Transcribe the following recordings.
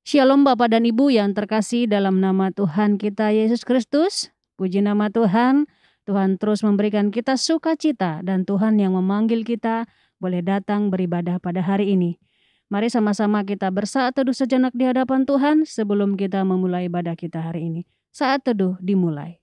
Shalom Bapak dan Ibu yang terkasih dalam nama Tuhan kita Yesus Kristus. Puji nama Tuhan. Tuhan terus memberikan kita sukacita dan Tuhan yang memanggil kita boleh datang beribadah pada hari ini. Mari sama-sama kita bersaat teduh sejenak di hadapan Tuhan sebelum kita memulai ibadah kita hari ini. Saat teduh dimulai.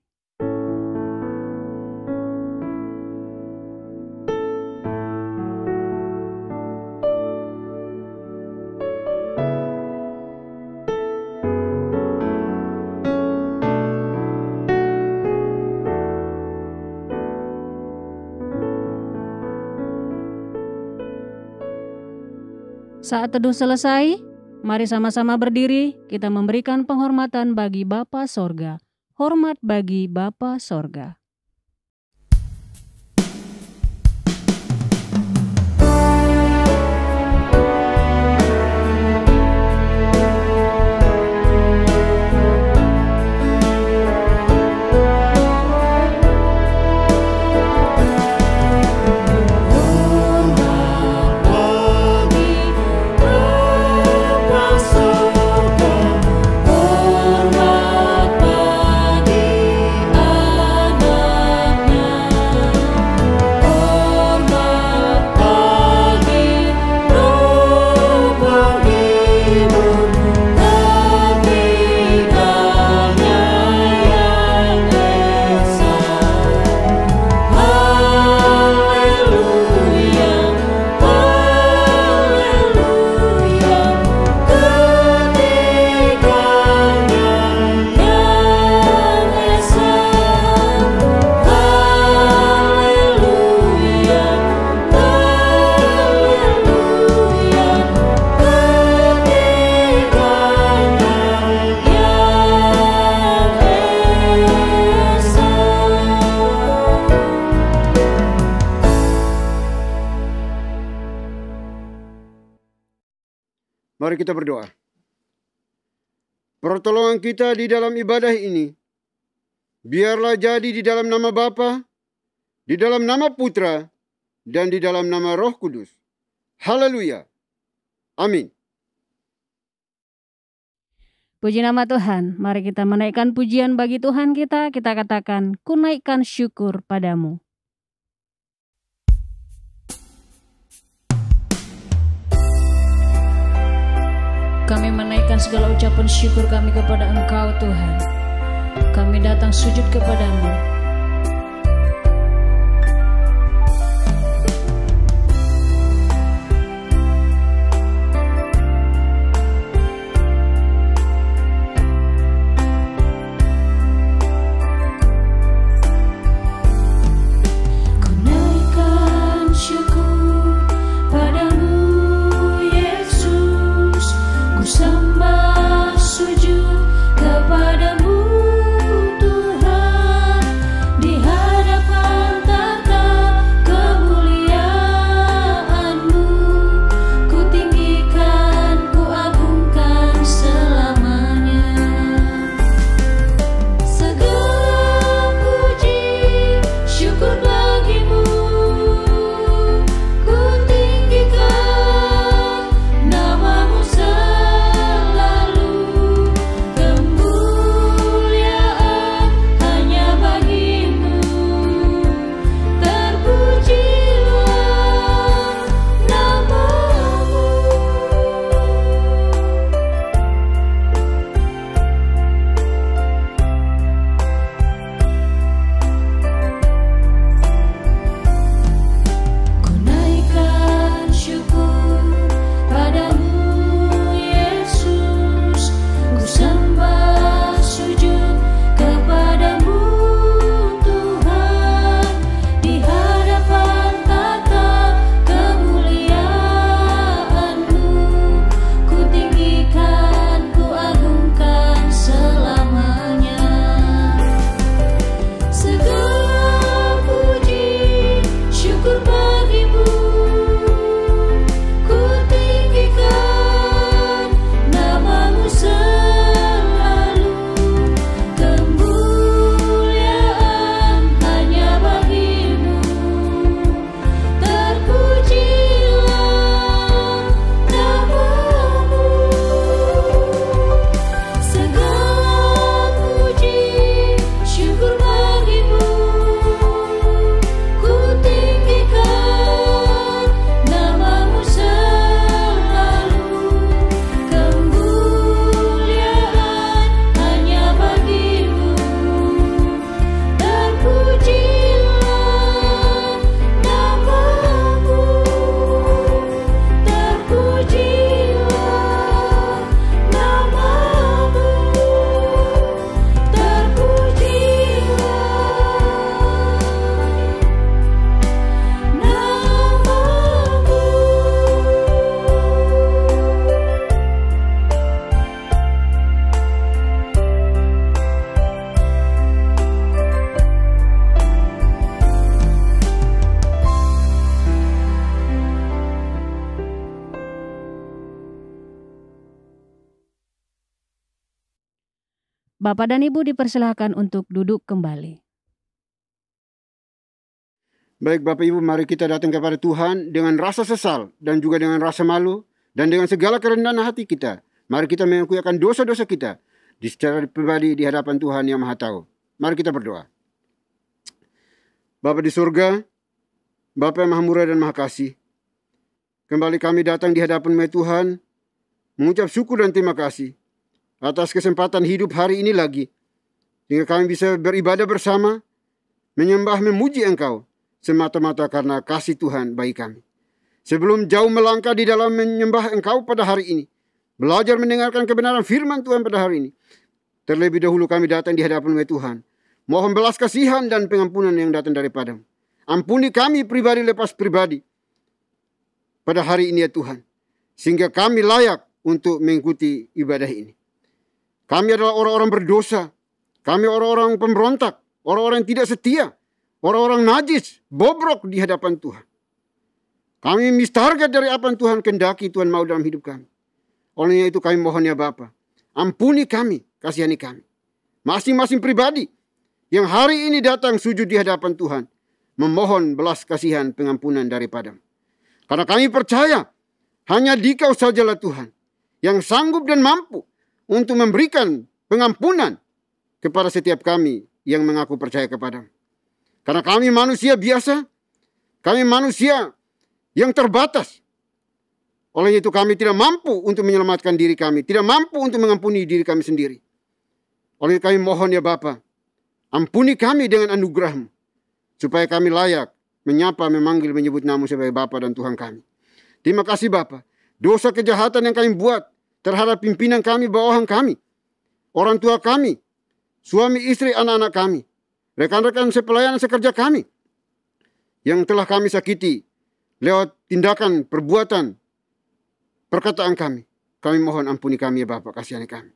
Saat teduh selesai, mari sama-sama berdiri, kita memberikan penghormatan bagi Bapa Sorga. Hormat bagi Bapa Sorga. Mari kita berdoa. Pertolongan kita di dalam ibadah ini, biarlah jadi di dalam nama Bapa, di dalam nama Putra, dan di dalam nama Roh Kudus. Haleluya. Amin. Puji nama Tuhan, mari kita menaikkan pujian bagi Tuhan kita katakan, ku naikkan syukur padamu. Kami menaikkan segala ucapan syukur kami kepada Engkau Tuhan. Kami datang sujud kepadamu. Sembah sujud kepadamu Tuhan. Bapak dan Ibu dipersilahkan untuk duduk kembali. Baik Bapak Ibu, mari kita datang kepada Tuhan dengan rasa sesal dan juga dengan rasa malu dan dengan segala kerendahan hati kita. Mari kita mengakui akan dosa-dosa kita secara pribadi di hadapan Tuhan yang Maha Tahu. Mari kita berdoa. Bapa di surga, Bapa yang Maha Murah dan Maha Kasih, kembali kami datang di hadapan Tuhan, mengucap syukur dan terima kasih atas kesempatan hidup hari ini lagi, sehingga kami bisa beribadah bersama, menyembah, memuji Engkau, semata-mata karena kasih Tuhan bagi kami. Sebelum jauh melangkah di dalam menyembah Engkau pada hari ini, belajar mendengarkan kebenaran firman Tuhan pada hari ini, terlebih dahulu kami datang di hadapan Tuhan, mohon belas kasihan dan pengampunan yang datang daripada-Mu. Ampuni kami pribadi lepas pribadi pada hari ini ya Tuhan, sehingga kami layak untuk mengikuti ibadah ini. Kami adalah orang-orang berdosa, kami orang-orang pemberontak, orang-orang yang tidak setia, orang-orang najis, bobrok di hadapan Tuhan. Kami mistarget dari apa yang Tuhan kendaki Tuhan mau dalam hidup kami. Olehnya itu kami mohon ya Bapa, ampuni kami, kasihani kami. Masing-masing pribadi yang hari ini datang sujud di hadapan Tuhan, memohon belas kasihan pengampunan daripada-Mu. Karena kami percaya hanya Dikau sajalah Tuhan yang sanggup dan mampu untuk memberikan pengampunan kepada setiap kami yang mengaku percaya kepada-Mu. Karena kami manusia biasa, kami manusia yang terbatas. Oleh itu kami tidak mampu untuk menyelamatkan diri kami, tidak mampu untuk mengampuni diri kami sendiri. Oleh itu kami mohon ya Bapa, ampuni kami dengan anugerah-Mu, supaya kami layak menyapa, memanggil, menyebut nama sebagai Bapa dan Tuhan kami. Terima kasih Bapa, dosa kejahatan yang kami buat terhadap pimpinan kami, bawahan kami, orang tua kami, suami istri, anak-anak kami, rekan-rekan sepelayanan sekerja kami, yang telah kami sakiti lewat tindakan, perbuatan, perkataan kami. Kami mohon ampuni kami ya Bapa, kasihani kami.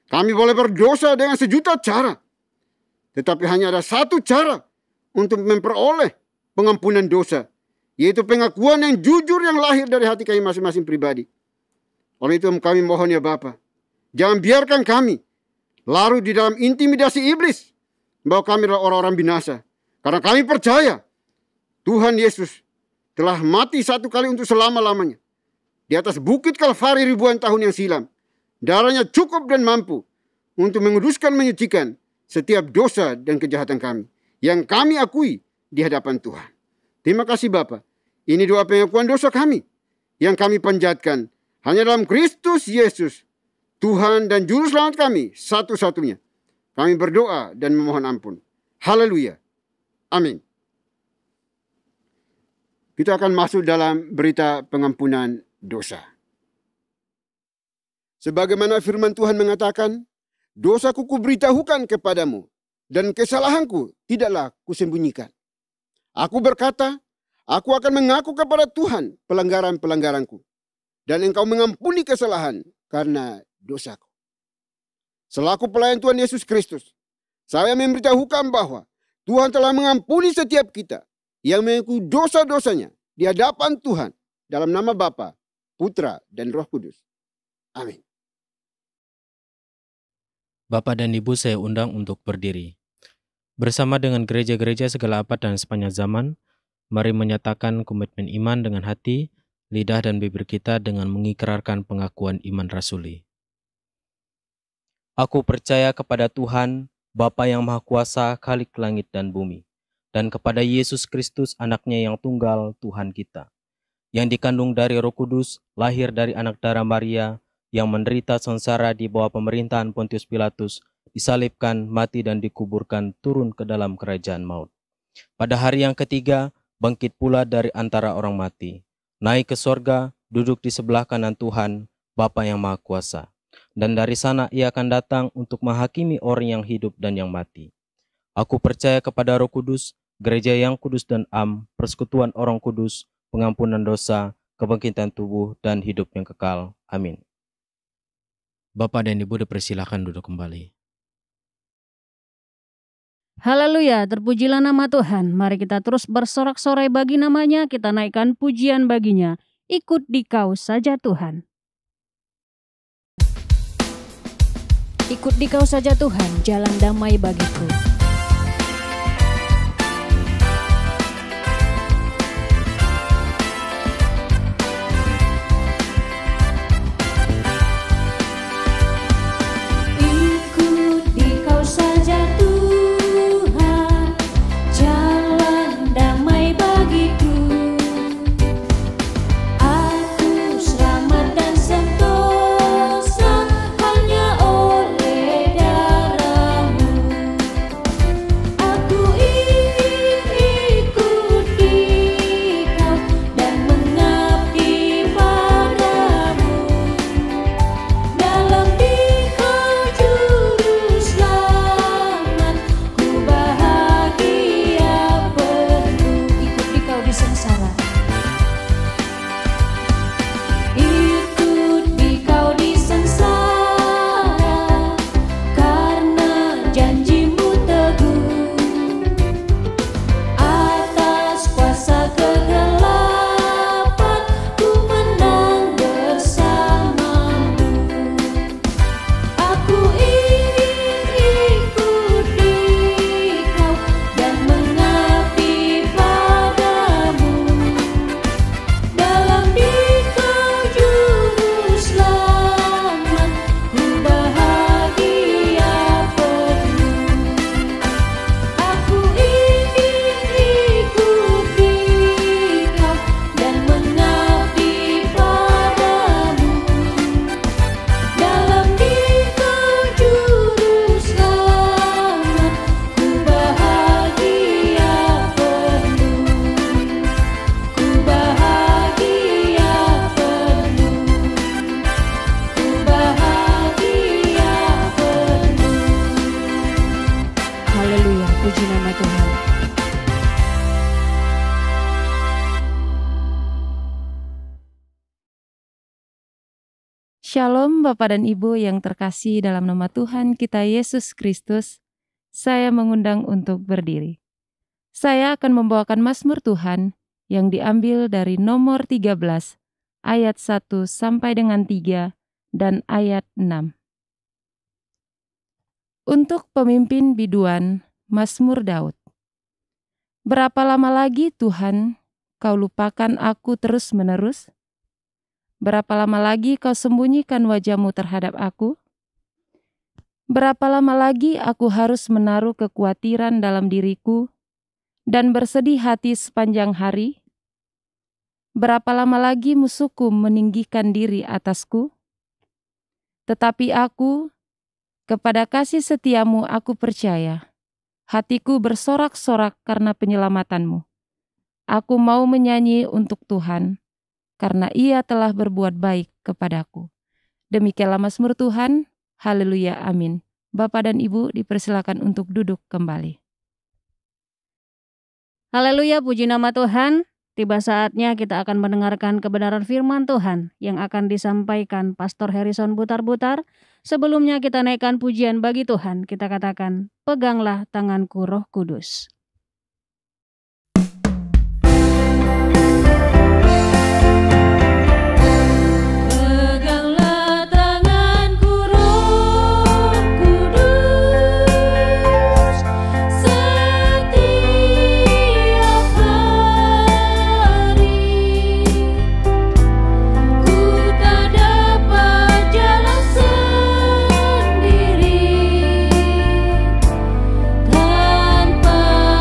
Kami boleh berdosa dengan sejuta cara, tetapi hanya ada satu cara untuk memperoleh pengampunan dosa, yaitu pengakuan yang jujur yang lahir dari hati kami masing-masing pribadi. Oleh itu kami mohon ya Bapa, jangan biarkan kami larut di dalam intimidasi iblis bahwa kami adalah orang-orang binasa. Karena kami percaya Tuhan Yesus telah mati satu kali untuk selama-lamanya di atas bukit Kalvari ribuan tahun yang silam. Darahnya cukup dan mampu untuk menguduskan, menyucikan setiap dosa dan kejahatan kami yang kami akui di hadapan Tuhan. Terima kasih Bapa. Ini doa pengakuan dosa kami yang kami panjatkan hanya dalam Kristus Yesus, Tuhan dan Juru Selamat kami satu-satunya. Kami berdoa dan memohon ampun. Haleluya. Amin. Kita akan masuk dalam berita pengampunan dosa. Sebagaimana firman Tuhan mengatakan, dosaku kuberitahukan kepadamu, dan kesalahanku tidaklah kusembunyikan. Aku berkata, aku akan mengaku kepada Tuhan pelanggaran-pelanggaranku, dan Engkau mengampuni kesalahan karena dosaku. Selaku pelayan Tuhan Yesus Kristus, saya memberitahukan bahwa Tuhan telah mengampuni setiap kita yang mengakui dosa-dosanya di hadapan Tuhan dalam nama Bapa, Putra, dan Roh Kudus. Amin. Bapak dan Ibu saya undang untuk berdiri. Bersama dengan gereja-gereja segala abad dan sepanjang zaman, mari menyatakan komitmen iman dengan hati, lidah dan bibir kita dengan mengikrarkan pengakuan iman rasuli. Aku percaya kepada Tuhan, Bapa yang Maha Kuasa, Khalik langit dan bumi, dan kepada Yesus Kristus, anaknya yang tunggal, Tuhan kita, yang dikandung dari Roh Kudus, lahir dari anak darah Maria, yang menderita sengsara di bawah pemerintahan Pontius Pilatus, disalibkan, mati dan dikuburkan, turun ke dalam kerajaan maut. Pada hari yang ketiga, bangkit pula dari antara orang mati, naik ke sorga, duduk di sebelah kanan Tuhan, Bapa yang Maha Kuasa. Dan dari sana ia akan datang untuk menghakimi orang yang hidup dan yang mati. Aku percaya kepada Roh Kudus, gereja yang kudus dan am, persekutuan orang kudus, pengampunan dosa, kebangkitan tubuh, dan hidup yang kekal. Amin. Bapak dan Ibu dipersilakan duduk kembali. Haleluya, terpujilah nama Tuhan. Mari kita terus bersorak-sorai bagi namanya, kita naikkan pujian baginya. Ikut Dikau saja Tuhan. Ikut Dikau saja Tuhan, jalan damai bagiku. Shalom Bapak dan Ibu yang terkasih dalam nama Tuhan kita Yesus Kristus. Saya mengundang untuk berdiri. Saya akan membawakan Mazmur Tuhan yang diambil dari nomor 13 ayat 1 sampai dengan 3 dan ayat 6. Untuk pemimpin biduan, Mazmur Daud. Berapa lama lagi Tuhan, Kau lupakan aku terus-menerus? Berapa lama lagi Kau sembunyikan wajah-Mu terhadap aku? Berapa lama lagi aku harus menaruh kekhawatiran dalam diriku dan bersedih hati sepanjang hari? Berapa lama lagi musuhku meninggikan diri atasku? Tetapi aku, kepada kasih setia-Mu aku percaya. Hatiku bersorak-sorak karena penyelamatan-Mu. Aku mau menyanyi untuk Tuhan, karena Ia telah berbuat baik kepadaku. Demikianlah Mazmur Tuhan. Haleluya, amin. Bapak dan Ibu dipersilakan untuk duduk kembali. Haleluya, puji nama Tuhan. Tiba saatnya kita akan mendengarkan kebenaran firman Tuhan yang akan disampaikan Pastor Harrison Butar-Butar. Sebelumnya kita naikkan pujian bagi Tuhan. Kita katakan, peganglah tanganku Roh Kudus. Tanpa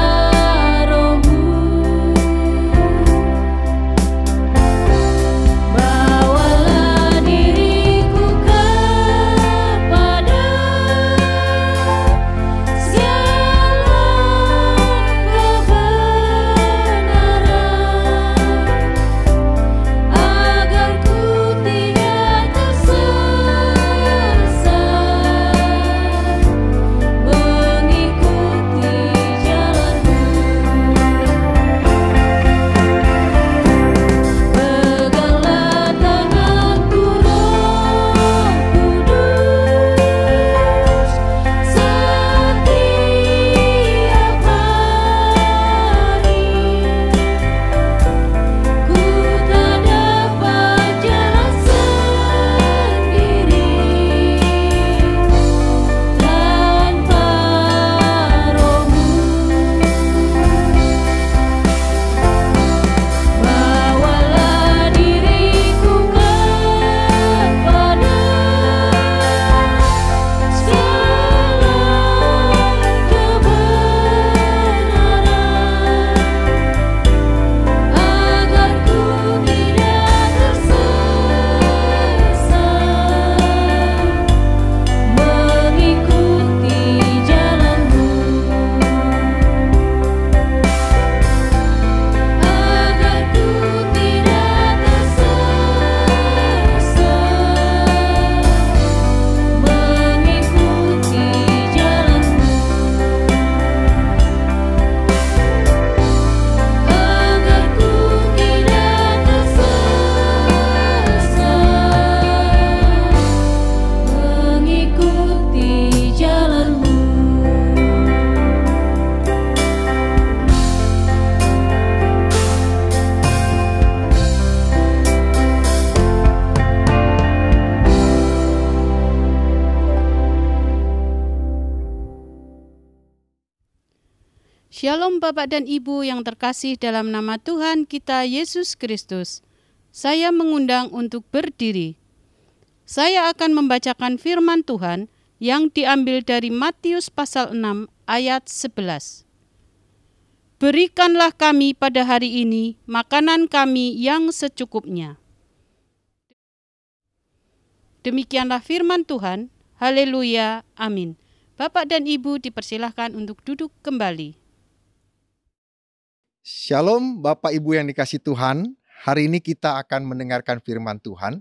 Shalom Bapak dan Ibu yang terkasih dalam nama Tuhan kita Yesus Kristus. Saya mengundang untuk berdiri. Saya akan membacakan firman Tuhan yang diambil dari Matius pasal 6 ayat 11. Berikanlah kami pada hari ini makanan kami yang secukupnya. Demikianlah firman Tuhan. Haleluya. Amin. Bapak dan Ibu dipersilahkan untuk duduk kembali. Shalom Bapak Ibu yang dikasih Tuhan. Hari ini kita akan mendengarkan firman Tuhan.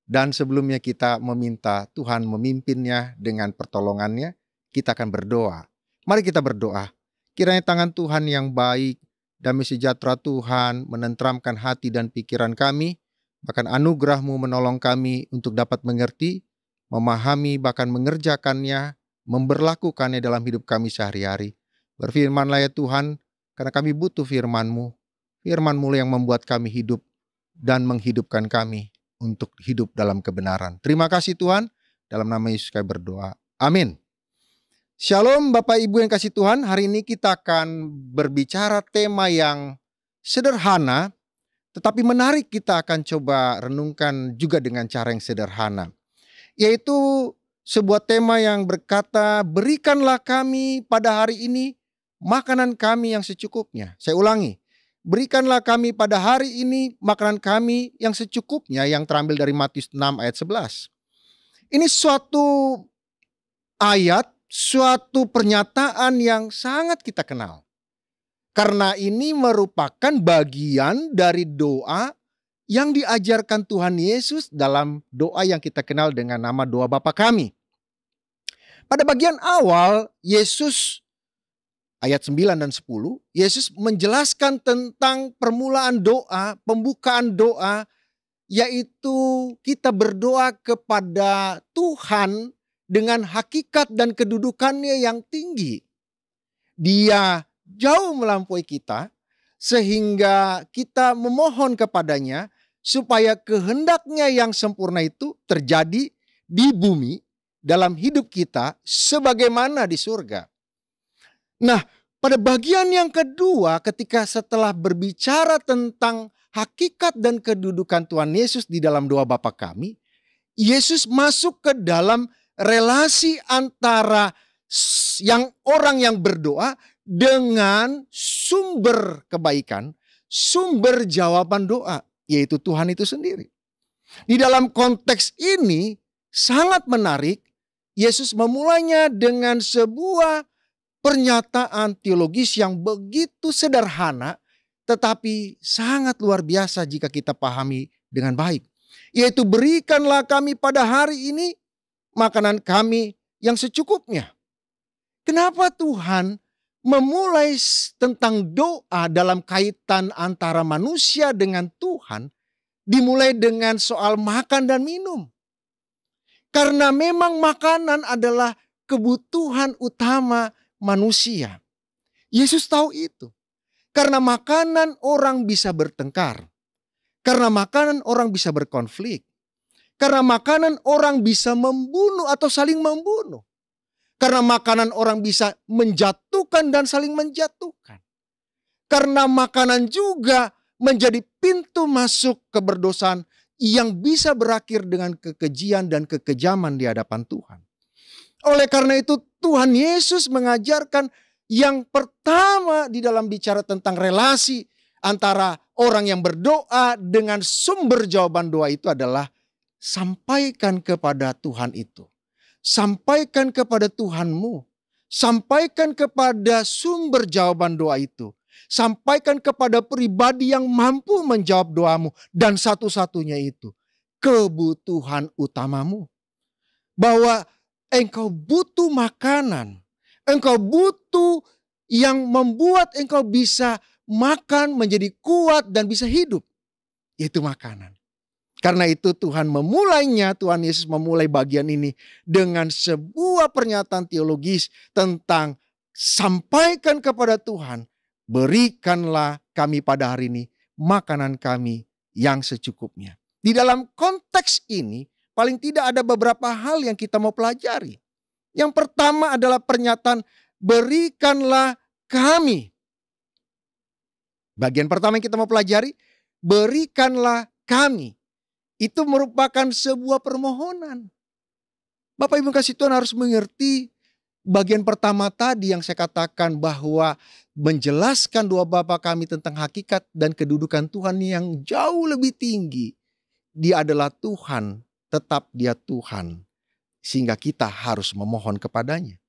Dan sebelumnya kita meminta Tuhan memimpinnya dengan pertolongannya. Kita akan berdoa. Mari kita berdoa. Kiranya tangan Tuhan yang baik, damai sejahtera Tuhan menenteramkan hati dan pikiran kami. Bahkan anugerah-Mu menolong kami untuk dapat mengerti, memahami, bahkan mengerjakannya, memberlakukannya dalam hidup kami sehari-hari. Berfirman-Lah ya Tuhan, karena kami butuh firman-Mu. Firman-Mu yang membuat kami hidup dan menghidupkan kami untuk hidup dalam kebenaran. Terima kasih Tuhan, dalam nama Yesus kami berdoa. Amin. Shalom Bapak Ibu yang kasih Tuhan, hari ini kita akan berbicara tema yang sederhana, tetapi menarik. Kita akan coba renungkan juga dengan cara yang sederhana. Yaitu sebuah tema yang berkata, berikanlah kami pada hari ini makanan kami yang secukupnya. Saya ulangi, berikanlah kami pada hari ini makanan kami yang secukupnya, yang terambil dari Matius 6 ayat 11. Ini suatu ayat, suatu pernyataan yang sangat kita kenal. Karena ini merupakan bagian dari doa yang diajarkan Tuhan Yesus dalam doa yang kita kenal dengan nama doa Bapa kami. Pada bagian awal Yesus ayat 9 dan 10, Yesus menjelaskan tentang permulaan doa, pembukaan doa, yaitu kita berdoa kepada Tuhan dengan hakikat dan kedudukannya yang tinggi. Dia jauh melampaui kita, sehingga kita memohon kepadanya supaya kehendaknya yang sempurna itu terjadi di bumi dalam hidup kita sebagaimana di surga. Nah, pada bagian yang kedua, ketika setelah berbicara tentang hakikat dan kedudukan Tuhan Yesus di dalam doa Bapa kami, Yesus masuk ke dalam relasi antara orang yang berdoa dengan sumber kebaikan, sumber jawaban doa, yaitu Tuhan itu sendiri. Di dalam konteks ini sangat menarik, Yesus memulainya dengan sebuah pernyataan teologis yang begitu sederhana, tetapi sangat luar biasa jika kita pahami dengan baik. Yaitu berikanlah kami pada hari ini makanan kami yang secukupnya. Kenapa Tuhan memulai tentang doa dalam kaitan antara manusia dengan Tuhan, dimulai dengan soal makan dan minum? Karena memang makanan adalah kebutuhan utama manusia. Yesus tahu itu. Karena makanan orang bisa bertengkar. Karena makanan orang bisa berkonflik. Karena makanan orang bisa membunuh atau saling membunuh. Karena makanan orang bisa menjatuhkan dan saling menjatuhkan. Karena makanan juga menjadi pintu masuk keberdosaan yang bisa berakhir dengan kekejian dan kekejaman di hadapan Tuhan. Oleh karena itu Tuhan Yesus mengajarkan yang pertama di dalam bicara tentang relasi antara orang yang berdoa dengan sumber jawaban doa itu adalah sampaikan kepada Tuhan itu. Sampaikan kepada Tuhanmu. Sampaikan kepada sumber jawaban doa itu. Sampaikan kepada pribadi yang mampu menjawab doamu. Dan satu-satunya itu, kebutuhan utamamu. Bahwa engkau butuh makanan. Engkau butuh yang membuat engkau bisa makan, menjadi kuat dan bisa hidup. Yaitu makanan. Karena itu Tuhan memulainya, Tuhan Yesus memulai bagian ini dengan sebuah pernyataan teologis tentang sampaikan kepada Tuhan, berikanlah kami pada hari ini makanan kami yang secukupnya. Di dalam konteks ini paling tidak ada beberapa hal yang kita mau pelajari. Yang pertama adalah pernyataan berikanlah kami. Bagian pertama yang kita mau pelajari, berikanlah kami. Itu merupakan sebuah permohonan. Bapak Ibu kasih Tuhan harus mengerti bagian pertama tadi yang saya katakan bahwa menjelaskan doa Bapa kami tentang hakikat dan kedudukan Tuhan yang jauh lebih tinggi. Dia adalah Tuhan, tetap dia Tuhan. Sehingga kita harus memohon kepadanya.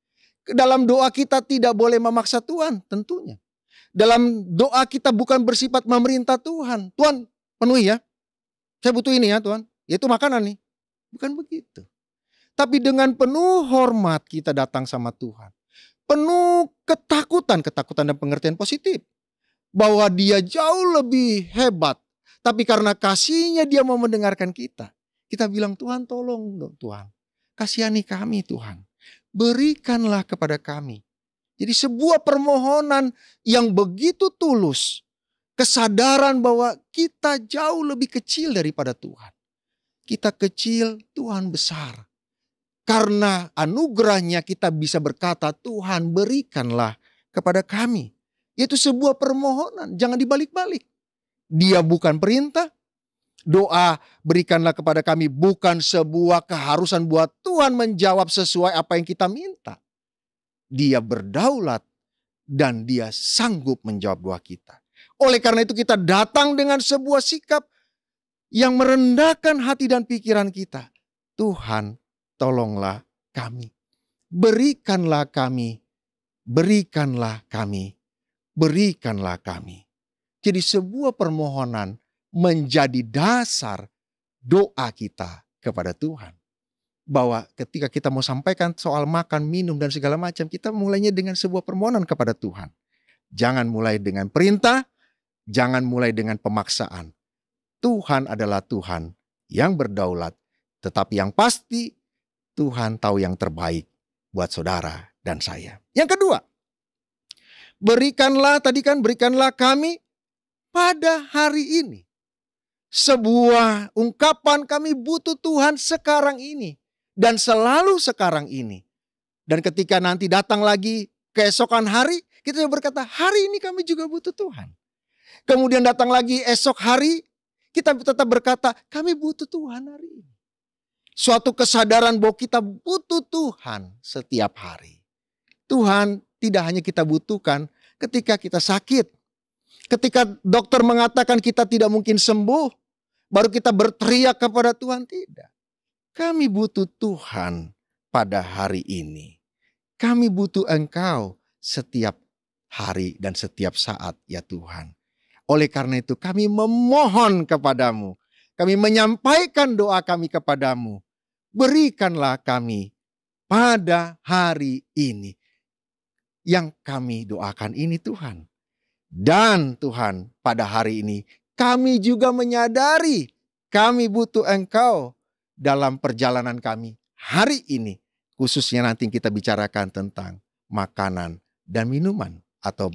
Dalam doa kita tidak boleh memaksa Tuhan tentunya. Dalam doa kita bukan bersifat memerintah Tuhan. Tuhan penuhi ya. Saya butuh ini ya Tuhan. Yaitu makanan nih. Bukan begitu. Tapi dengan penuh hormat kita datang sama Tuhan. Penuh ketakutan dan pengertian positif. Bahwa dia jauh lebih hebat. Tapi karena kasihnya dia mau mendengarkan kita. Kita bilang Tuhan tolong dong Tuhan. Kasihani kami Tuhan. Berikanlah kepada kami. Jadi sebuah permohonan yang begitu tulus. Kesadaran bahwa kita jauh lebih kecil daripada Tuhan. Kita kecil, Tuhan besar. Karena anugerahnya kita bisa berkata, Tuhan berikanlah kepada kami. Itu sebuah permohonan, jangan dibalik-balik. Dia bukan perintah. Doa berikanlah kepada kami bukan sebuah keharusan buat Tuhan menjawab sesuai apa yang kita minta. Dia berdaulat dan dia sanggup menjawab doa kita. Oleh karena itu kita datang dengan sebuah sikap yang merendahkan hati dan pikiran kita. Tuhan, tolonglah kami. Berikanlah kami. Berikanlah kami. Berikanlah kami. Jadi sebuah permohonan menjadi dasar doa kita kepada Tuhan. Bahwa ketika kita mau sampaikan soal makan, minum dan segala macam, kita mulainya dengan sebuah permohonan kepada Tuhan. Jangan mulai dengan perintah. Jangan mulai dengan pemaksaan. Tuhan adalah Tuhan yang berdaulat. Tetapi yang pasti Tuhan tahu yang terbaik buat saudara dan saya. Yang kedua, berikanlah kami pada hari ini. Sebuah ungkapan kami butuh Tuhan sekarang ini. Dan selalu sekarang ini. Dan ketika nanti datang lagi keesokan hari, kita berkata hari ini kami juga butuh Tuhan. Kemudian datang lagi esok hari, kita tetap berkata, kami butuh Tuhan hari ini. Suatu kesadaran bahwa kita butuh Tuhan setiap hari. Tuhan tidak hanya kita butuhkan ketika kita sakit. Ketika dokter mengatakan kita tidak mungkin sembuh, baru kita berteriak kepada Tuhan, tidak. Kami butuh Tuhan pada hari ini. Kami butuh Engkau setiap hari dan setiap saat ya Tuhan. Oleh karena itu kami memohon kepadamu. Kami menyampaikan doa kami kepadamu. Berikanlah kami pada hari ini. Yang kami doakan ini Tuhan. Dan Tuhan pada hari ini kami juga menyadari kami butuh Engkau dalam perjalanan kami hari ini. Khususnya nanti kita bicarakan tentang makanan dan minuman atau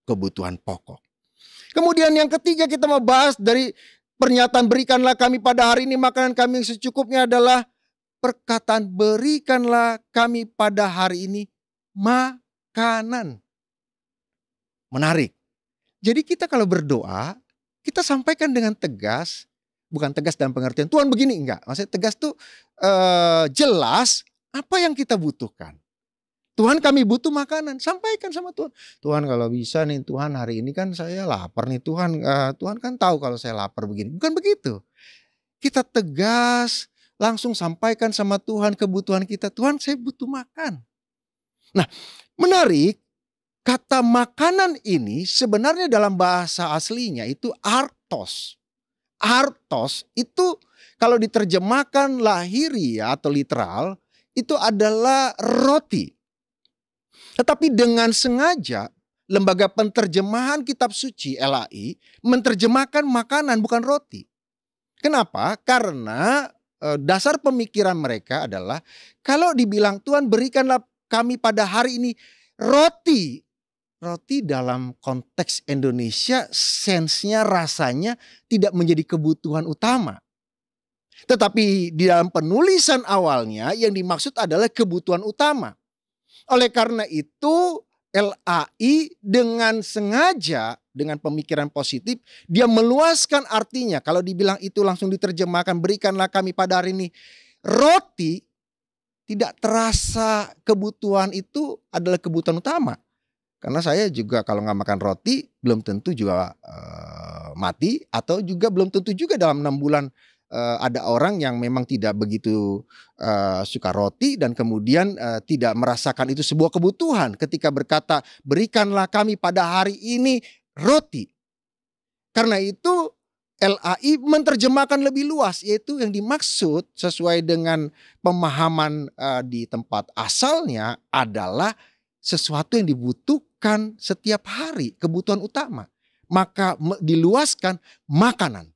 kebutuhan pokok. Kemudian yang ketiga kita mau bahas dari pernyataan berikanlah kami pada hari ini makanan kami yang secukupnya adalah perkataan berikanlah kami pada hari ini makanan. Menarik. Jadi kita kalau berdoa, kita sampaikan dengan tegas, bukan tegas dalam pengertian Tuhan begini, enggak. Maksudnya tegas tuh jelas apa yang kita butuhkan. Tuhan kami butuh makanan, sampaikan sama Tuhan. Tuhan kalau bisa nih Tuhan hari ini kan saya lapar nih Tuhan. Tuhan kan tahu kalau saya lapar begini. Bukan begitu. Kita tegas langsung sampaikan sama Tuhan kebutuhan kita. Tuhan saya butuh makan. Nah menarik kata makanan ini sebenarnya dalam bahasa aslinya itu artos. Artos itu kalau diterjemahkan lahiriah atau literal itu adalah roti. Tetapi dengan sengaja lembaga penterjemahan kitab suci LAI menerjemahkan makanan bukan roti. Kenapa? Karena dasar pemikiran mereka adalah kalau dibilang Tuhan berikanlah kami pada hari ini roti. Roti dalam konteks Indonesia sensenya rasanya tidak menjadi kebutuhan utama. Tetapi di dalam penulisan awalnya yang dimaksud adalah kebutuhan utama. Oleh karena itu LAI dengan sengaja, dengan pemikiran positif, dia meluaskan artinya. Kalau dibilang itu langsung diterjemahkan, berikanlah kami pada hari ini roti, tidak terasa kebutuhan itu adalah kebutuhan utama. Karena saya juga kalau nggak makan roti, belum tentu juga mati, atau juga belum tentu juga dalam 6 bulan ada orang yang memang tidak begitu suka roti dan kemudian tidak merasakan itu sebuah kebutuhan ketika berkata berikanlah kami pada hari ini roti. Karena itu LAI menerjemahkan lebih luas, yaitu yang dimaksud sesuai dengan pemahaman di tempat asalnya adalah sesuatu yang dibutuhkan setiap hari, kebutuhan utama. Maka diluaskan makanan.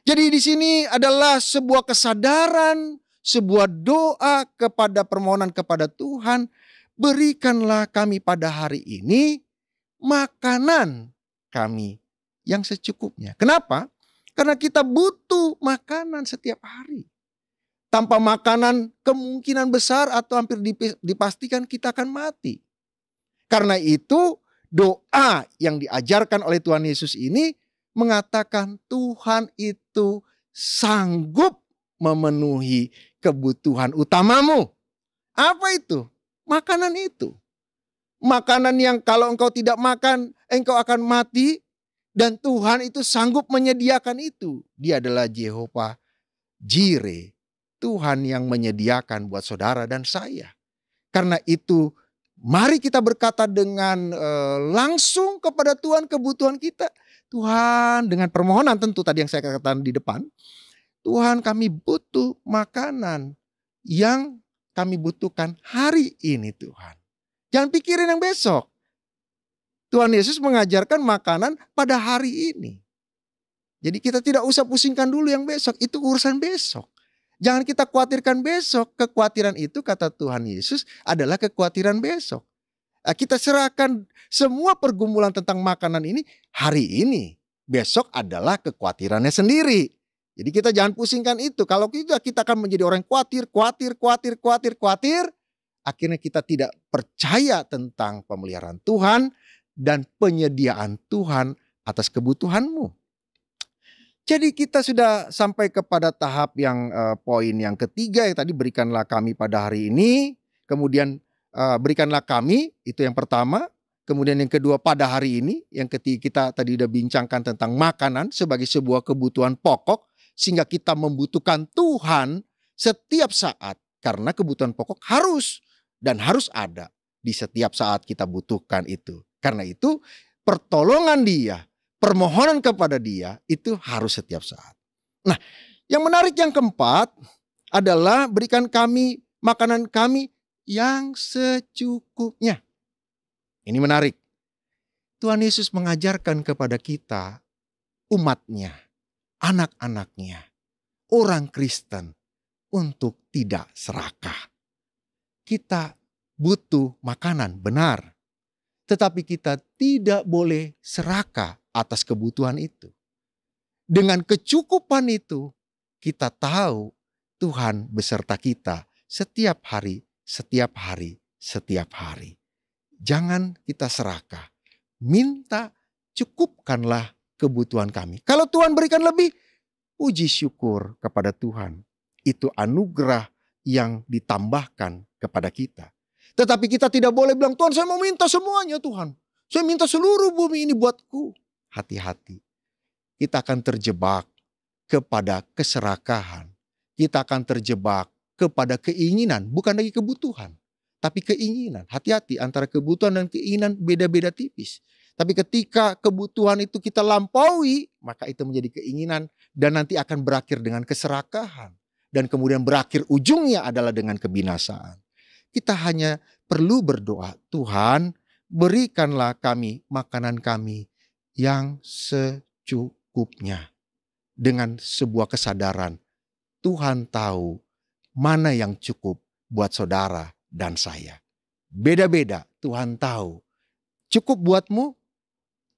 Jadi di sini adalah sebuah kesadaran, sebuah doa kepada permohonan kepada Tuhan. Berikanlah kami pada hari ini makanan kami yang secukupnya. Kenapa? Karena kita butuh makanan setiap hari. Tanpa makanan kemungkinan besar atau hampir dipastikan kita akan mati. Karena itu doa yang diajarkan oleh Tuhan Yesus ini mengatakan Tuhan itu sanggup memenuhi kebutuhan utamamu. Apa itu? Makanan itu. Makanan yang kalau engkau tidak makan, engkau akan mati. Dan Tuhan itu sanggup menyediakan itu. Dia adalah Jehovah Jireh. Tuhan yang menyediakan buat saudara dan saya. Karena itu mari kita berkata dengan langsung kepada Tuhan kebutuhan kita. Tuhan, dengan permohonan tentu tadi yang saya katakan di depan. Tuhan, kami butuh makanan yang kami butuhkan hari ini Tuhan. Jangan pikirin yang besok. Tuhan Yesus mengajarkan makanan pada hari ini. Jadi kita tidak usah pusingkan dulu yang besok. Itu urusan besok. Jangan kita khawatirkan besok. Kekhawatiran itu kata Tuhan Yesus adalah kekhawatiran besok. Kita serahkan semua pergumulan tentang makanan ini hari ini. Besok adalah kekhawatirannya sendiri. Jadi kita jangan pusingkan itu. Kalau kita akan menjadi orang khawatir. Akhirnya kita tidak percaya tentang pemeliharaan Tuhan dan penyediaan Tuhan atas kebutuhanmu. Jadi kita sudah sampai kepada tahap yang poin yang ketiga yang tadi berikanlah kami pada hari ini. Kemudian berikanlah kami, itu yang pertama. Kemudian yang kedua pada hari ini. Yang ketiga kita tadi udah bincangkan tentang makanan sebagai sebuah kebutuhan pokok. Sehingga kita membutuhkan Tuhan setiap saat. Karena kebutuhan pokok harus dan harus ada di setiap saat kita butuhkan itu. Karena itu pertolongan Dia, permohonan kepada Dia itu harus setiap saat. Nah, yang menarik yang keempat adalah berikan kami makanan kami yang secukupnya. Ini menarik. Tuhan Yesus mengajarkan kepada kita, umatnya, anak-anaknya, orang Kristen untuk tidak serakah. Kita butuh makanan, benar. Tetapi kita tidak boleh serakah atas kebutuhan itu. Dengan kecukupan itu, kita tahu Tuhan beserta kita setiap hari. Jangan kita serakah. Minta, cukupkanlah kebutuhan kami. Kalau Tuhan berikan lebih, puji syukur kepada Tuhan. Itu anugerah yang ditambahkan kepada kita. Tetapi kita tidak boleh bilang, Tuhan saya mau minta semuanya Tuhan. Saya minta seluruh bumi ini buatku. Hati-hati. Kita akan terjebak kepada keserakahan. Kita akan terjebak kepada keinginan, bukan lagi kebutuhan, tapi keinginan. Hati-hati, antara kebutuhan dan keinginan beda-beda tipis. Tapi ketika kebutuhan itu kita lampaui, maka itu menjadi keinginan dan nanti akan berakhir dengan keserakahan. Dan kemudian berakhir ujungnya adalah dengan kebinasaan. Kita hanya perlu berdoa, Tuhan berikanlah kami makanan kami yang secukupnya. Dengan sebuah kesadaran, Tuhan tahu mana yang cukup buat saudara dan saya. Beda-beda, Tuhan tahu. Cukup buatmu,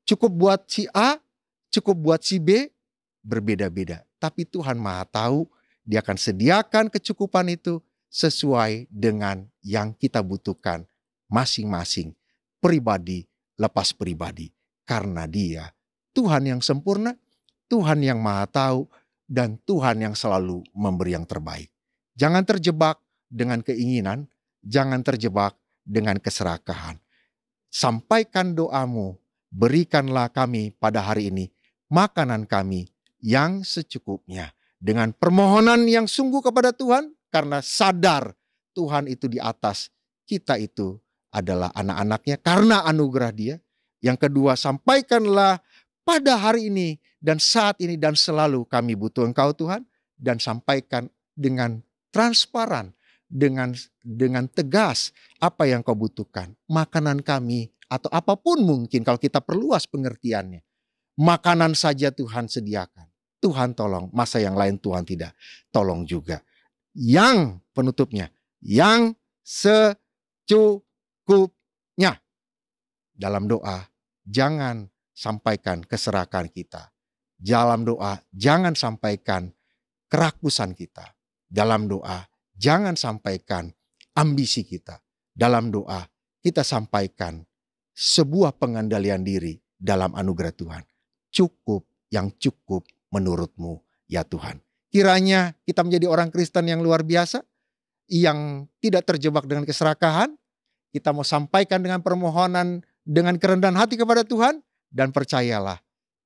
cukup buat si A, cukup buat si B, berbeda-beda. Tapi Tuhan Maha tahu, Dia akan sediakan kecukupan itu sesuai dengan yang kita butuhkan masing-masing pribadi lepas pribadi. Karena Dia Tuhan yang sempurna, Tuhan yang Maha Tahu, dan Tuhan yang selalu memberi yang terbaik. Jangan terjebak dengan keinginan, jangan terjebak dengan keserakahan. Sampaikan doamu, berikanlah kami pada hari ini makanan kami yang secukupnya. Dengan permohonan yang sungguh kepada Tuhan, karena sadar Tuhan itu di atas, kita itu adalah anak-anaknya karena anugerah Dia. Yang kedua, sampaikanlah pada hari ini dan saat ini dan selalu kami butuh Engkau Tuhan. Dan sampaikan dengan transparan, dengan tegas apa yang Kau butuhkan. Makanan kami atau apapun mungkin kalau kita perluas pengertiannya. Makanan saja Tuhan sediakan. Tuhan tolong, masa yang lain Tuhan tidak tolong juga. Yang penutupnya, yang secukupnya. Dalam doa, jangan sampaikan keserakahan kita. Dalam doa, jangan sampaikan kerakusan kita. Dalam doa, jangan sampaikan ambisi kita. Dalam doa, kita sampaikan sebuah pengendalian diri dalam anugerah Tuhan. Cukup yang cukup menurut-Mu, ya Tuhan. Kiranya kita menjadi orang Kristen yang luar biasa, yang tidak terjebak dengan keserakahan. Kita mau sampaikan dengan permohonan, dengan kerendahan hati kepada Tuhan, dan percayalah,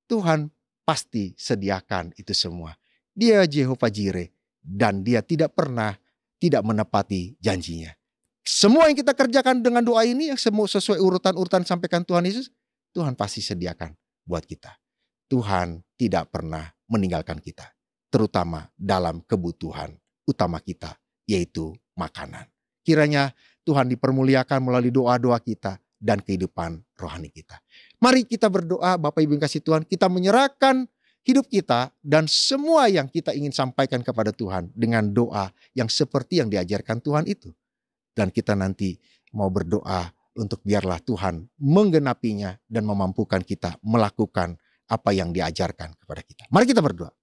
Tuhan pasti sediakan itu semua. Dia Jehovah Jireh, dan Dia tidak pernah tidak menepati janjinya. Semua yang kita kerjakan dengan doa ini, yang semua sesuai urutan-urutan sampaikan Tuhan Yesus, Tuhan pasti sediakan buat kita. Tuhan tidak pernah meninggalkan kita, terutama dalam kebutuhan utama kita, yaitu makanan. Kiranya Tuhan dipermuliakan melalui doa-doa kita dan kehidupan rohani kita. Mari kita berdoa, Bapak Ibu yang kasih Tuhan, kita menyerahkan hidup kita dan semua yang kita ingin sampaikan kepada Tuhan dengan doa yang seperti yang diajarkan Tuhan itu. Dan kita nanti mau berdoa untuk biarlah Tuhan menggenapinya dan memampukan kita melakukan apa yang diajarkan kepada kita. Mari kita berdoa.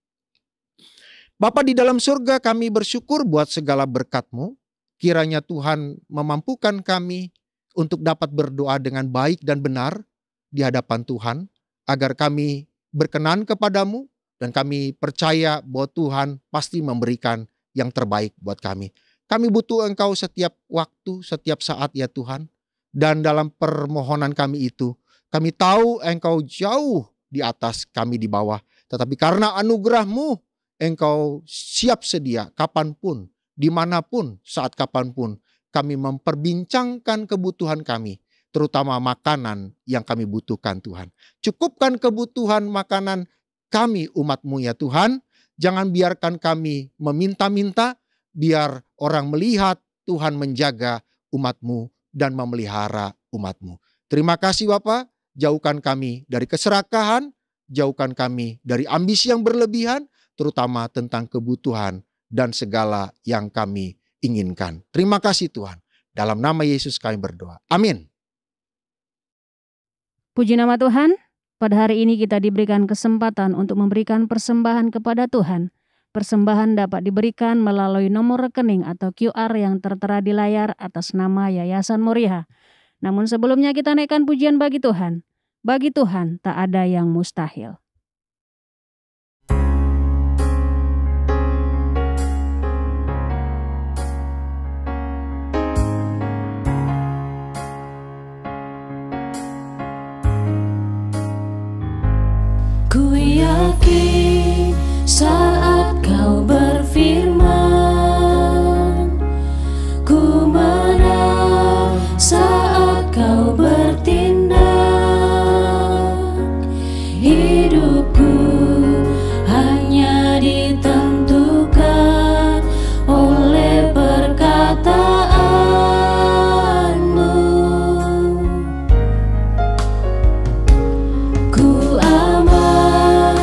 Bapa di dalam surga, kami bersyukur buat segala berkat-Mu. Kiranya Tuhan memampukan kami untuk dapat berdoa dengan baik dan benar di hadapan Tuhan, agar kami berkenan kepadamu, dan kami percaya bahwa Tuhan pasti memberikan yang terbaik buat kami. Kami butuh Engkau setiap waktu, setiap saat ya Tuhan. Dan dalam permohonan kami itu, kami tahu Engkau jauh di atas, kami di bawah. Tetapi karena anugerah-Mu, Engkau siap sedia kapanpun, dimanapun, saat kapanpun, kami memperbincangkan kebutuhan kami, terutama makanan yang kami butuhkan Tuhan. Cukupkan kebutuhan makanan kami umat-Mu ya Tuhan. Jangan biarkan kami meminta-minta, biar orang melihat Tuhan menjaga umat-Mu dan memelihara umat-Mu. Terima kasih Bapa, jauhkan kami dari keserakahan, jauhkan kami dari ambisi yang berlebihan, terutama tentang kebutuhan dan segala yang kami inginkan. Terima kasih Tuhan. Dalam nama Yesus kami berdoa. Amin. Puji nama Tuhan, pada hari ini kita diberikan kesempatan untuk memberikan persembahan kepada Tuhan. Persembahan dapat diberikan melalui nomor rekening atau QR yang tertera di layar atas nama Yayasan Moriah. Namun sebelumnya kita naikkan pujian bagi Tuhan. Bagi Tuhan tak ada yang mustahil. Ku yakin saat Kau berfirman, ku menang saat Kau bertindak. Hidupku hanya ditentukan oleh perkataan-Mu. Ku amankan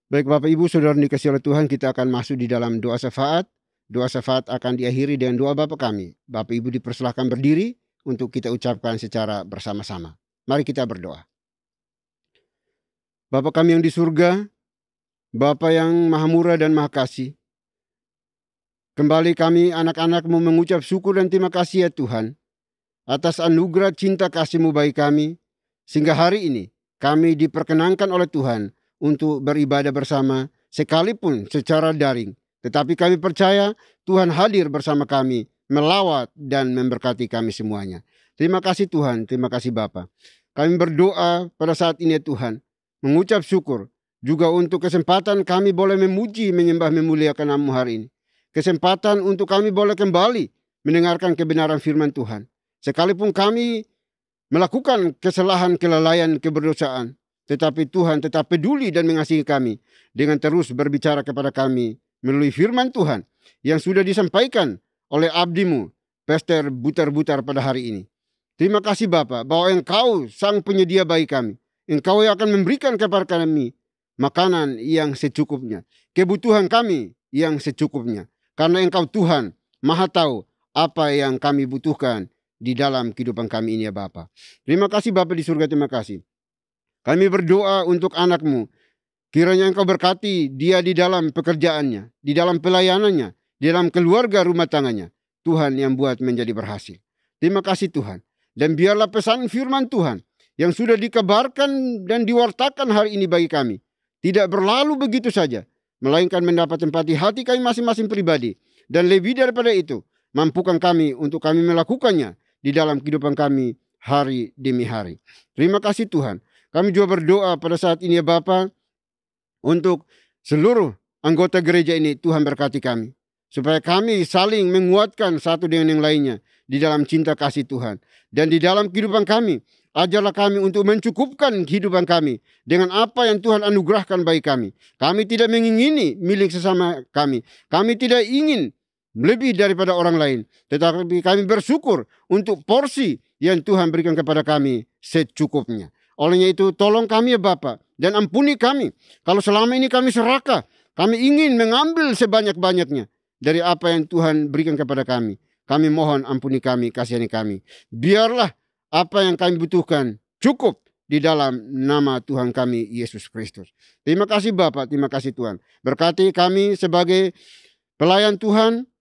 Baik Bapak Ibu Saudara dikasihi oleh Tuhan, kita akan masuk di dalam doa syafaat. Doa syafaat akan diakhiri dengan doa Bapa kami. Bapak Ibu dipersilahkan berdiri untuk kita ucapkan secara bersama-sama. Mari kita berdoa. Bapa kami yang di surga, Bapa yang maha murah dan maha kasih, kembali kami anak-anak-Mu mengucap syukur dan terima kasih ya Tuhan, atas anugerah cinta kasih-Mu bagi kami, sehingga hari ini kami diperkenankan oleh Tuhan untuk beribadah bersama, sekalipun secara daring. Tetapi kami percaya Tuhan hadir bersama kami, melawat dan memberkati kami semuanya. Terima kasih Tuhan, terima kasih Bapa. Kami berdoa pada saat ini ya Tuhan, mengucap syukur juga untuk kesempatan kami boleh memuji, menyembah, memuliakan nama-Mu hari ini. Kesempatan untuk kami boleh kembali mendengarkan kebenaran firman Tuhan. Sekalipun kami melakukan kesalahan, kelalaian, keberdosaan, tetapi Tuhan tetap peduli dan mengasihi kami dengan terus berbicara kepada kami melalui firman Tuhan yang sudah disampaikan oleh abdi-Mu, Pastor Butar-Butar pada hari ini. Terima kasih Bapa bahwa Engkau sang penyedia bagi kami. Engkau yang akan memberikan kepada kami makanan yang secukupnya, kebutuhan kami yang secukupnya. Karena Engkau Tuhan Maha tahu apa yang kami butuhkan di dalam kehidupan kami ini ya Bapa. Terima kasih Bapa di surga, terima kasih. Kami berdoa untuk anak-Mu. Kiranya Engkau berkati dia di dalam pekerjaannya, di dalam pelayanannya, di dalam keluarga rumah tangganya. Tuhan yang buat menjadi berhasil. Terima kasih Tuhan. Dan biarlah pesan firman Tuhan yang sudah dikabarkan dan diwartakan hari ini bagi kami tidak berlalu begitu saja, melainkan mendapat tempat di hati kami masing-masing pribadi. Dan lebih daripada itu, mampukan kami untuk kami melakukannya di dalam kehidupan kami hari demi hari. Terima kasih Tuhan. Kami juga berdoa pada saat ini ya Bapa, untuk seluruh anggota gereja ini. Tuhan berkati kami, supaya kami saling menguatkan satu dengan yang lainnya di dalam cinta kasih Tuhan. Dan di dalam kehidupan kami, ajarlah kami untuk mencukupkan kehidupan kami dengan apa yang Tuhan anugerahkan bagi kami. Kami tidak mengingini milik sesama kami. Kami tidak ingin lebih daripada orang lain. Tetapi kami bersyukur untuk porsi yang Tuhan berikan kepada kami secukupnya. Olehnya itu tolong kami ya Bapa, dan ampuni kami kalau selama ini kami serakah. Kami ingin mengambil sebanyak-banyaknya dari apa yang Tuhan berikan kepada kami. Kami mohon ampuni kami, kasihani kami. Biarlah apa yang kami butuhkan cukup di dalam nama Tuhan kami Yesus Kristus. Terima kasih Bapa, terima kasih Tuhan. Berkati kami sebagai pelayan Tuhan,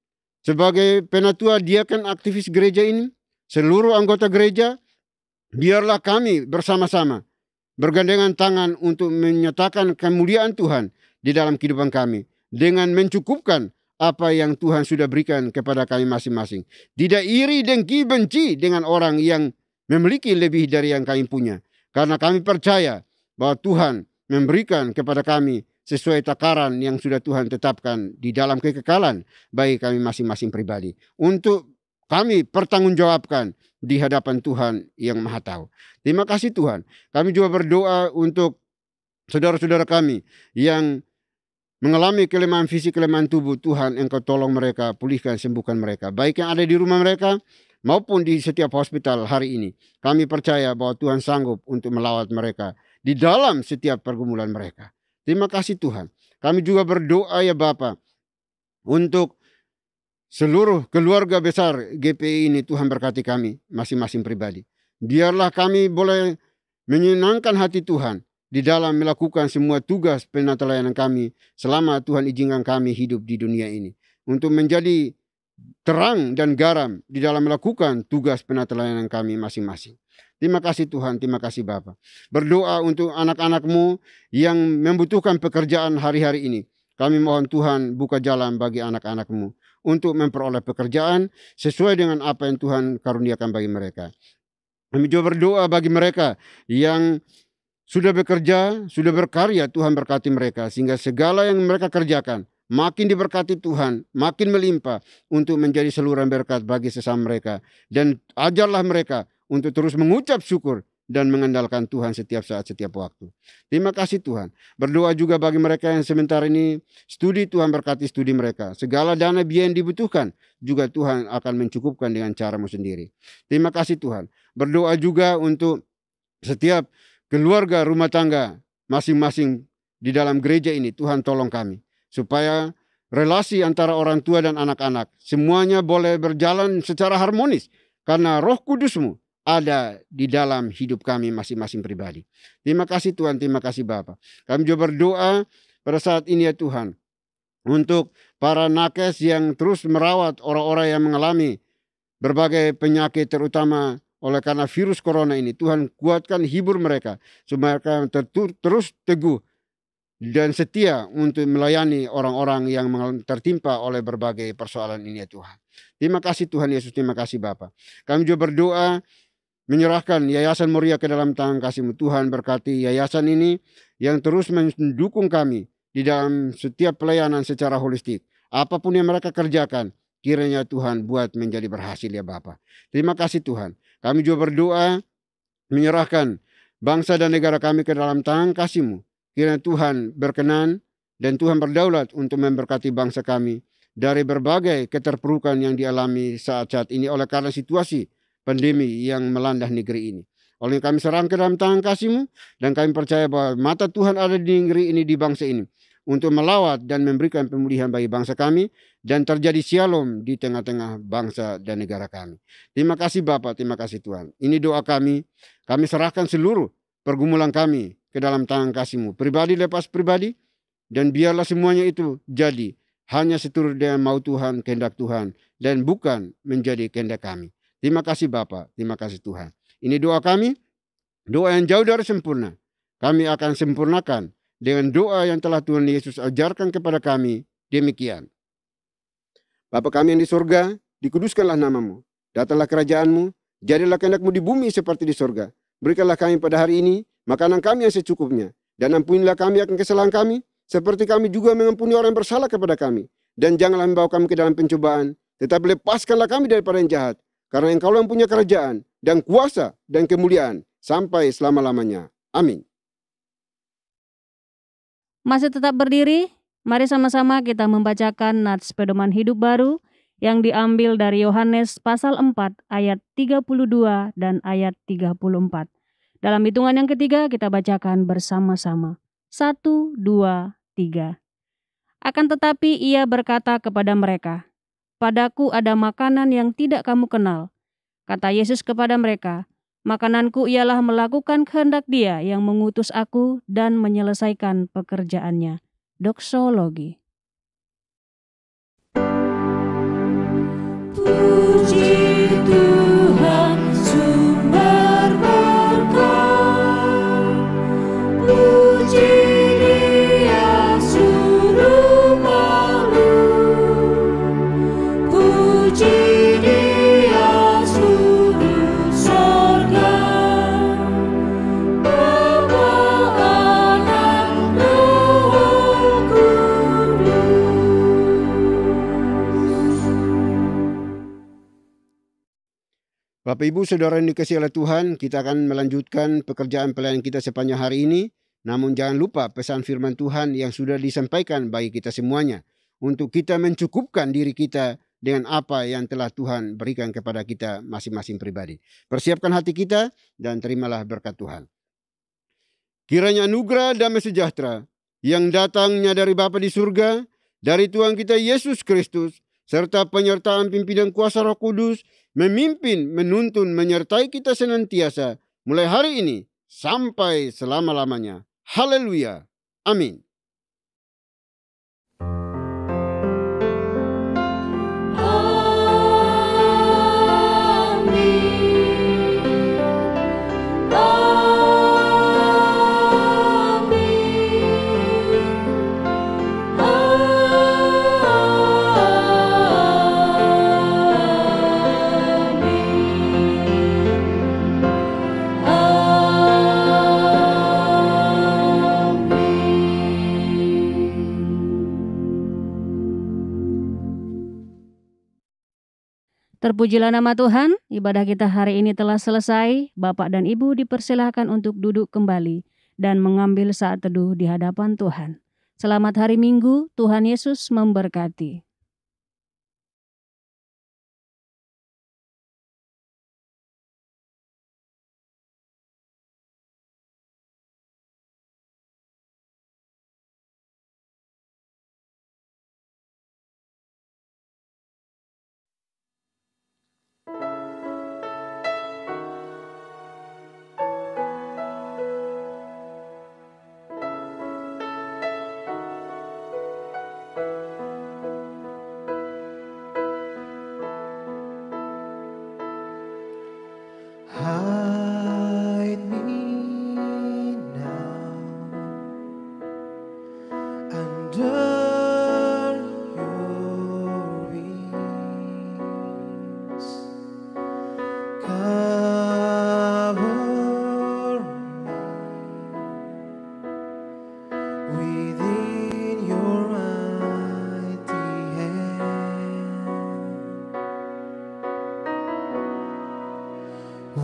sebagai penatua diaken aktivis gereja ini, seluruh anggota gereja. Biarlah kami bersama-sama bergandengan tangan untuk menyatakan kemuliaan Tuhan di dalam kehidupan kami, dengan mencukupkan apa yang Tuhan sudah berikan kepada kami masing-masing. Tidak iri, dengki, benci dengan orang yang memiliki lebih dari yang kami punya. Karena kami percaya bahwa Tuhan memberikan kepada kami sesuai takaran yang sudah Tuhan tetapkan di dalam kekekalan bagi kami masing-masing pribadi, untuk kami pertanggungjawabkan di hadapan Tuhan yang Maha Tahu. Terima kasih Tuhan. Kami juga berdoa untuk saudara-saudara kami yang mengalami kelemahan fisik, kelemahan tubuh. Tuhan, Engkau tolong mereka, pulihkan, sembuhkan mereka. Baik yang ada di rumah mereka maupun di setiap hospital hari ini. Kami percaya bahwa Tuhan sanggup untuk melawat mereka di dalam setiap pergumulan mereka. Terima kasih Tuhan. Kami juga berdoa ya Bapa, untuk seluruh keluarga besar GPI ini. Tuhan berkati kami masing-masing pribadi. Biarlah kami boleh menyenangkan hati Tuhan di dalam melakukan semua tugas penatelayanan kami selama Tuhan izinkan kami hidup di dunia ini, untuk menjadi terang dan garam di dalam melakukan tugas penatelayanan kami masing-masing. Terima kasih Tuhan, terima kasih Bapa. Berdoa untuk anak-anak-Mu yang membutuhkan pekerjaan hari-hari ini. Kami mohon Tuhan buka jalan bagi anak-anak-Mu untuk memperoleh pekerjaan sesuai dengan apa yang Tuhan karuniakan bagi mereka. Kami juga berdoa bagi mereka yang sudah bekerja, sudah berkarya. Tuhan berkati mereka sehingga segala yang mereka kerjakan makin diberkati Tuhan, makin melimpah untuk menjadi saluran berkat bagi sesama mereka. Dan ajarlah mereka untuk terus mengucap syukur dan mengandalkan Tuhan setiap saat, setiap waktu. Terima kasih Tuhan. Berdoa juga bagi mereka yang sementara ini studi. Tuhan berkati studi mereka. Segala dana biaya yang dibutuhkan juga Tuhan akan mencukupkan dengan cara-Mu sendiri. Terima kasih Tuhan. Berdoa juga untuk setiap keluarga rumah tangga masing-masing di dalam gereja ini. Tuhan tolong kami supaya relasi antara orang tua dan anak-anak semuanya boleh berjalan secara harmonis karena Roh Kudus-Mu ada di dalam hidup kami masing-masing pribadi. Terima kasih Tuhan, terima kasih Bapa. Kami juga berdoa pada saat ini ya Tuhan, untuk para nakes yang terus merawat orang-orang yang mengalami berbagai penyakit, terutama oleh karena virus corona ini. Tuhan kuatkan, hibur mereka supaya mereka terus teguh dan setia untuk melayani orang-orang yang tertimpa oleh berbagai persoalan ini ya Tuhan. Terima kasih Tuhan Yesus, terima kasih Bapa. Kami juga berdoa menyerahkan Yayasan Moria ke dalam tangan kasih-Mu. Tuhan berkati yayasan ini yang terus mendukung kami di dalam setiap pelayanan secara holistik. Apapun yang mereka kerjakan, kiranya Tuhan buat menjadi berhasil ya Bapa. Terima kasih Tuhan. Kami juga berdoa menyerahkan bangsa dan negara kami ke dalam tangan kasih-Mu. Kiranya Tuhan berkenan dan Tuhan berdaulat untuk memberkati bangsa kami dari berbagai keterpurukan yang dialami saat-saat ini oleh karena situasi pandemi yang melanda negeri ini. Oleh kami serahkan ke dalam tangan kasih-Mu, dan kami percaya bahwa mata Tuhan ada di negeri ini, di bangsa ini, untuk melawat dan memberikan pemulihan bagi bangsa kami, dan terjadi shalom di tengah-tengah bangsa dan negara kami. Terima kasih Bapa, terima kasih Tuhan. Ini doa kami serahkan seluruh pergumulan kami ke dalam tangan kasih-Mu, pribadi lepas pribadi, dan biarlah semuanya itu jadi hanya seturut dengan mau Tuhan, kehendak Tuhan, dan bukan menjadi kehendak kami. Terima kasih Bapa, terima kasih Tuhan. Ini doa kami, doa yang jauh dari sempurna. Kami akan sempurnakan dengan doa yang telah Tuhan Yesus ajarkan kepada kami. Demikian. Bapa kami yang di surga, dikuduskanlah nama-Mu. Datanglah kerajaan-Mu, jadilah kehendak-Mu di bumi seperti di surga. Berikanlah kami pada hari ini makanan kami yang secukupnya. Dan ampunilah kami akan kesalahan kami, seperti kami juga mengampuni orang yang bersalah kepada kami. Dan janganlah membawa kami ke dalam pencobaan, tetapi lepaskanlah kami daripada yang jahat. Karena Engkau yang punya kerajaan dan kuasa dan kemuliaan sampai selama-lamanya. Amin. Masih tetap berdiri, mari sama-sama kita membacakan nats pedoman hidup baru yang diambil dari Yohanes pasal 4 ayat 32 dan ayat 34. Dalam hitungan yang ketiga kita bacakan bersama-sama. 1, 2, 3. Akan tetapi ia berkata kepada mereka, "Padaku ada makanan yang tidak kamu kenal." Kata Yesus kepada mereka, "Makananku ialah melakukan kehendak Dia yang mengutus aku dan menyelesaikan pekerjaannya." Doksologi. Puji Tuhan sumber berkat, puji Dia suruh makhluk, puji Dia suruh sorga, Bapa, Anak, Roh Kudus. Bapak Ibu Saudara yang dikasihi oleh Tuhan, kita akan melanjutkan pekerjaan pelayanan kita sepanjang hari ini. Namun jangan lupa pesan firman Tuhan yang sudah disampaikan bagi kita semuanya, untuk kita mencukupkan diri kita dengan apa yang telah Tuhan berikan kepada kita masing-masing pribadi. Persiapkan hati kita dan terimalah berkat Tuhan. Kiranya anugerah damai sejahtera yang datangnya dari Bapa di surga, dari Tuhan kita Yesus Kristus, serta penyertaan pimpinan kuasa Roh Kudus, memimpin, menuntun, menyertai kita senantiasa, mulai hari ini sampai selama-lamanya. Haleluya. Amin. Terpujilah nama Tuhan, ibadah kita hari ini telah selesai. Bapak dan Ibu dipersilahkan untuk duduk kembali dan mengambil saat teduh di hadapan Tuhan. Selamat hari Minggu, Tuhan Yesus memberkati.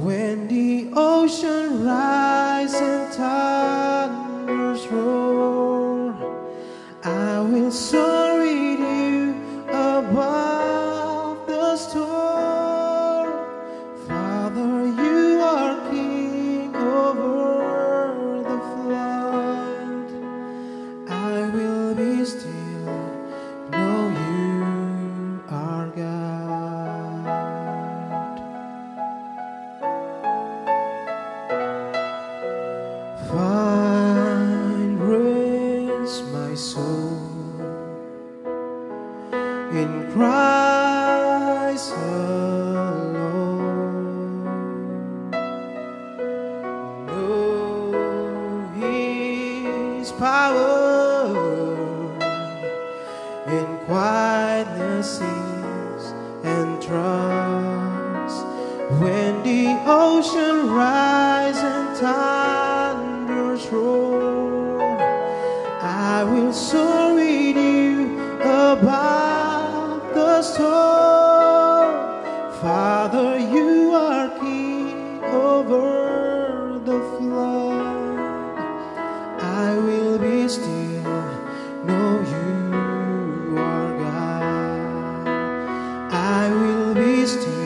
When the ocean rise and thunders roar, I will soar with you above the storm. Father, you are king over the flood. I will be still, know you are God. Find rest, my soul, in Christ alone. Know His power in quietness and trust. When the ocean rise and thunders roar, I will soar with you above the storm. Father, you are king over the flood. I will be still, know you are God. I will be still,